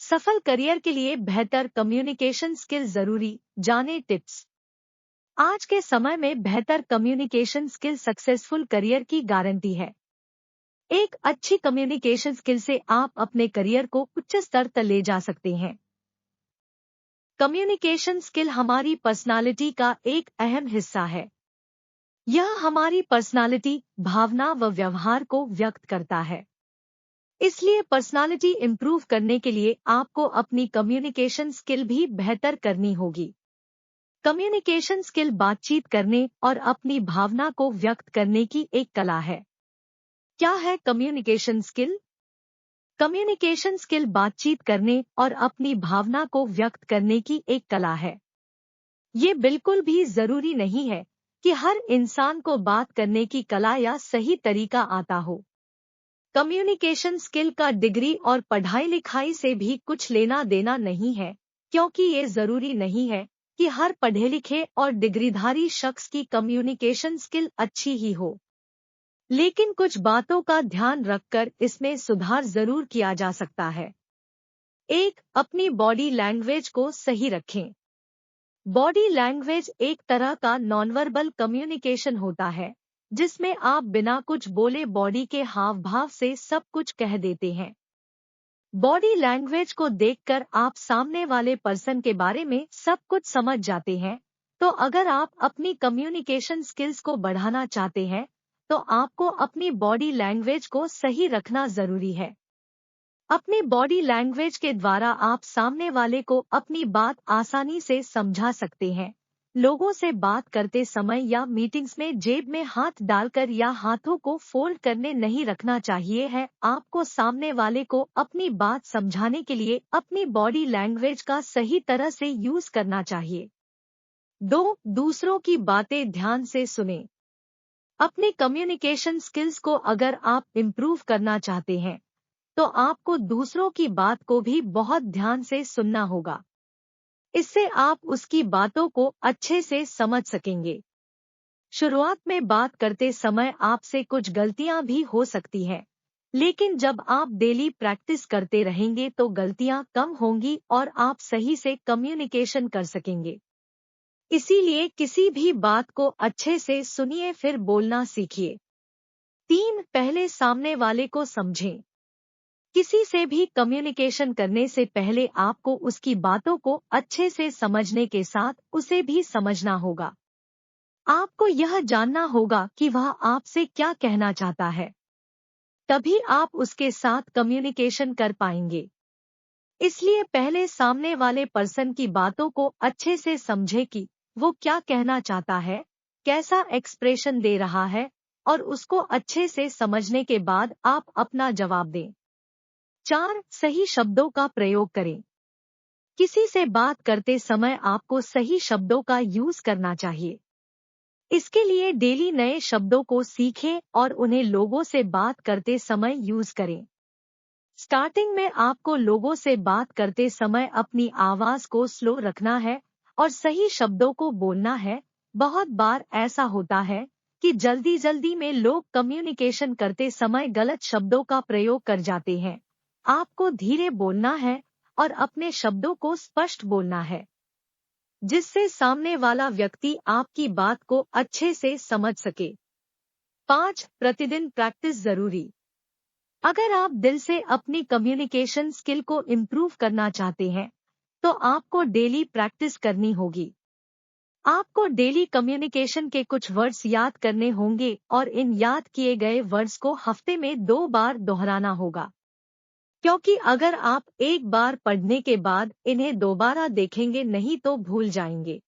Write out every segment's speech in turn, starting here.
सफल करियर के लिए बेहतर कम्युनिकेशन स्किल जरूरी, जाने टिप्स। आज के समय में बेहतर कम्युनिकेशन स्किल सक्सेसफुल करियर की गारंटी है। एक अच्छी कम्युनिकेशन स्किल से आप अपने करियर को उच्च स्तर तक ले जा सकते हैं। कम्युनिकेशन स्किल हमारी पर्सनालिटी का एक अहम हिस्सा है। यह हमारी पर्सनालिटी, भावना व व्यवहार को व्यक्त करता है। इसलिए पर्सनालिटी इंप्रूव करने के लिए आपको अपनी कम्युनिकेशन स्किल भी बेहतर करनी होगी। कम्युनिकेशन स्किल बातचीत करने और अपनी भावना को व्यक्त करने की एक कला है। क्या है कम्युनिकेशन स्किल? कम्युनिकेशन स्किल बातचीत करने और अपनी भावना को व्यक्त करने की एक कला है। ये बिल्कुल भी जरूरी नहीं है कि हर इंसान को बात करने की कला या सही तरीका आता हो। कम्युनिकेशन स्किल का डिग्री और पढ़ाई लिखाई से भी कुछ लेना देना नहीं है, क्योंकि ये जरूरी नहीं है कि हर पढ़े लिखे और डिग्रीधारी शख्स की कम्युनिकेशन स्किल अच्छी ही हो। लेकिन कुछ बातों का ध्यान रखकर इसमें सुधार जरूर किया जा सकता है। 1. अपनी बॉडी लैंग्वेज को सही रखें। बॉडी लैंग्वेज एक तरह का नॉनवर्बल कम्युनिकेशन होता है, जिसमें आप बिना कुछ बोले बॉडी के हाव भाव से सब कुछ कह देते हैं। बॉडी लैंग्वेज को देखकर आप सामने वाले पर्सन के बारे में सब कुछ समझ जाते हैं। तो अगर आप अपनी कम्युनिकेशन स्किल्स को बढ़ाना चाहते हैं, तो आपको अपनी बॉडी लैंग्वेज को सही रखना जरूरी है। अपनी बॉडी लैंग्वेज के द्वारा आप सामने वाले को अपनी बात आसानी से समझा सकते हैं। लोगों से बात करते समय या मीटिंग्स में जेब में हाथ डालकर या हाथों को फोल्ड करने नहीं रखना चाहिए है। आपको सामने वाले को अपनी बात समझाने के लिए अपनी बॉडी लैंग्वेज का सही तरह से यूज करना चाहिए। 2. दूसरों की बातें ध्यान से सुनें। अपनी कम्युनिकेशन स्किल्स को अगर आप इम्प्रूव करना चाहते हैं, तो आपको दूसरों की बात को भी बहुत ध्यान से सुनना होगा। इससे आप उसकी बातों को अच्छे से समझ सकेंगे। शुरुआत में बात करते समय आपसे कुछ गलतियां भी हो सकती हैं, लेकिन जब आप डेली प्रैक्टिस करते रहेंगे तो गलतियां कम होंगी और आप सही से कम्युनिकेशन कर सकेंगे। इसीलिए किसी भी बात को अच्छे से सुनिए, फिर बोलना सीखिए। 3. पहले सामने वाले को समझें। किसी से भी कम्युनिकेशन करने से पहले आपको उसकी बातों को अच्छे से समझने के साथ उसे भी समझना होगा। आपको यह जानना होगा कि वह आपसे क्या कहना चाहता है, तभी आप उसके साथ कम्युनिकेशन कर पाएंगे। इसलिए पहले सामने वाले पर्सन की बातों को अच्छे से समझे कि वो क्या कहना चाहता है, कैसा एक्सप्रेशन दे रहा है, और उसको अच्छे से समझने के बाद आप अपना जवाब दें। 4. सही शब्दों का प्रयोग करें। किसी से बात करते समय आपको सही शब्दों का यूज करना चाहिए। इसके लिए डेली नए शब्दों को सीखें और उन्हें लोगों से बात करते समय यूज करें। स्टार्टिंग में आपको लोगों से बात करते समय अपनी आवाज को स्लो रखना है और सही शब्दों को बोलना है। बहुत बार ऐसा होता है कि जल्दी जल्दी में लोग कम्युनिकेशन करते समय गलत शब्दों का प्रयोग कर जाते हैं। आपको धीरे बोलना है और अपने शब्दों को स्पष्ट बोलना है, जिससे सामने वाला व्यक्ति आपकी बात को अच्छे से समझ सके। 5. प्रतिदिन प्रैक्टिस जरूरी। अगर आप दिल से अपनी कम्युनिकेशन स्किल को इम्प्रूव करना चाहते हैं, तो आपको डेली प्रैक्टिस करनी होगी। आपको डेली कम्युनिकेशन के कुछ वर्ड्स याद करने होंगे और इन याद किए गए वर्ड्स को हफ्ते में 2 बार दोहराना होगा, क्योंकि अगर आप एक बार पढ़ने के बाद इन्हें दोबारा देखेंगे नहीं तो भूल जाएंगे।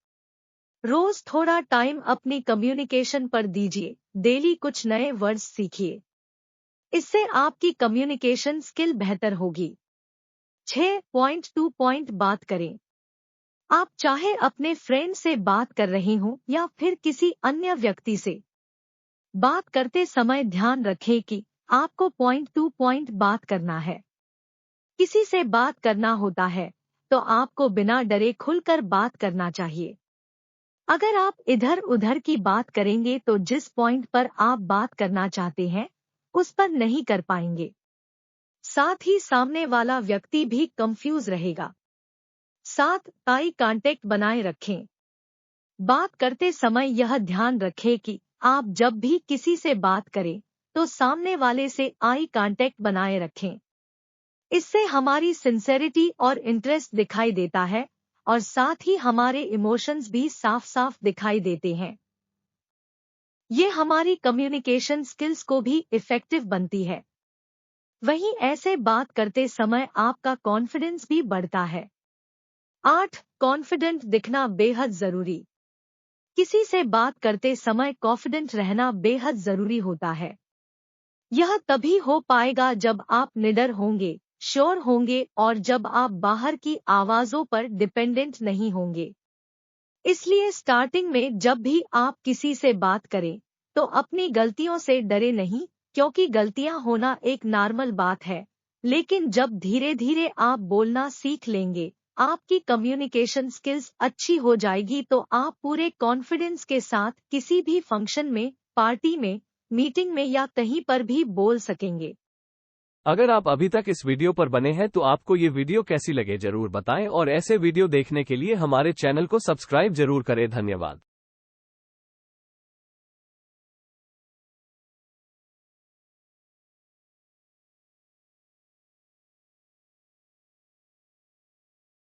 रोज थोड़ा टाइम अपनी कम्युनिकेशन पर दीजिए, डेली कुछ नए वर्ड्स सीखिए। इससे आपकी कम्युनिकेशन स्किल बेहतर होगी। 6. पॉइंट टू पॉइंट बात करें। आप चाहे अपने फ्रेंड से बात कर रहे हों या फिर किसी अन्य व्यक्ति से बात करते समय ध्यान रखें कि आपको पॉइंट टू पॉइंट बात करना है। किसी से बात करना होता है तो आपको बिना डरे खुलकर बात करना चाहिए। अगर आप इधर उधर की बात करेंगे तो जिस पॉइंट पर आप बात करना चाहते हैं उस पर नहीं कर पाएंगे। साथ ही सामने वाला व्यक्ति भी कंफ्यूज रहेगा। 7. आई कांटेक्ट बनाए रखें। बात करते समय यह ध्यान रखें कि आप जब भी किसी से बात करें तो सामने वाले से आई कांटेक्ट बनाए रखें। इससे हमारी सिंसेरिटी और इंटरेस्ट दिखाई देता है और साथ ही हमारे इमोशंस भी साफ साफ दिखाई देते हैं। ये हमारी कम्युनिकेशन स्किल्स को भी इफेक्टिव बनती है। वहीं ऐसे बात करते समय आपका कॉन्फिडेंस भी बढ़ता है। 8. कॉन्फिडेंट दिखना बेहद जरूरी। किसी से बात करते समय कॉन्फिडेंट रहना बेहद जरूरी होता है। यह तभी हो पाएगा जब आप निडर होंगे, श्योर होंगे और जब आप बाहर की आवाजों पर डिपेंडेंट नहीं होंगे। इसलिए स्टार्टिंग में जब भी आप किसी से बात करें तो अपनी गलतियों से डरे नहीं, क्योंकि गलतियां होना एक नॉर्मल बात है। लेकिन जब धीरे धीरे आप बोलना सीख लेंगे, आपकी कम्युनिकेशन स्किल्स अच्छी हो जाएगी तो आप पूरे कॉन्फिडेंस के साथ किसी भी फंक्शन में, पार्टी में, मीटिंग में या कहीं पर भी बोल सकेंगे। अगर आप अभी तक इस वीडियो पर बने हैं तो आपको ये वीडियो कैसी लगे जरूर बताएं और ऐसे वीडियो देखने के लिए हमारे चैनल को सब्सक्राइब जरूर करें। धन्यवाद।